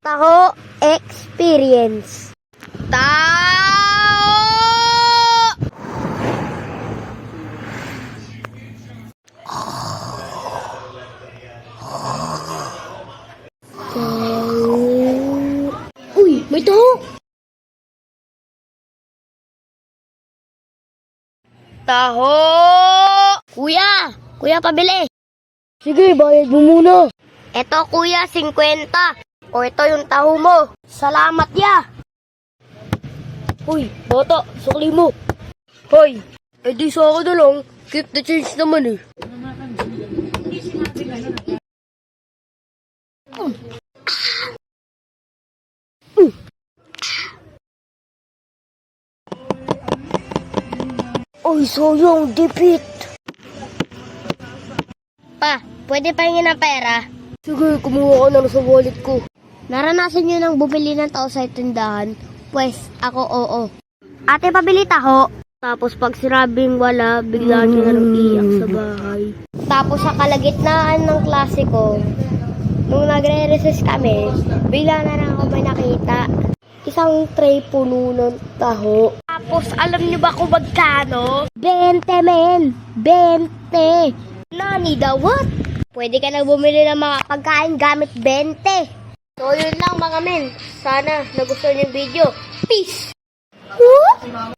Taho experience. Taho! Uy, may taho! Taho! Kuya, pabili. Sige, bayad mo muna. Eto kuya, 50. O ito yung taho mo. Salamat ya. Uy, bata, sukli mo. Hoy, edi sa akin na lang. Keep the change naman eh. Uy, sayang, dipit. Pa, pwede pahingin ng pera? Sige, kumuha ka na sa wallet ko. Naranasan nyo nang bumili ng tao sa tindahan? Pwes, ako oo. Ate, pabili taho. Tapos pag sinabing wala, bigla nyo na nang iyak sa bahay. Tapos sa kalagitnaan ng klase ko, nung nagre-recess kami, bigla na lang ako may nakita. Isang tray puno ng taho. Tapos alam nyo ba kung magkano? 20 men! 20! Nani daw what? Pwede ka na bumili ng mga pagkain gamit 20. So yun lang mga men. Sana nagustuhan yung video. Peace! Huh?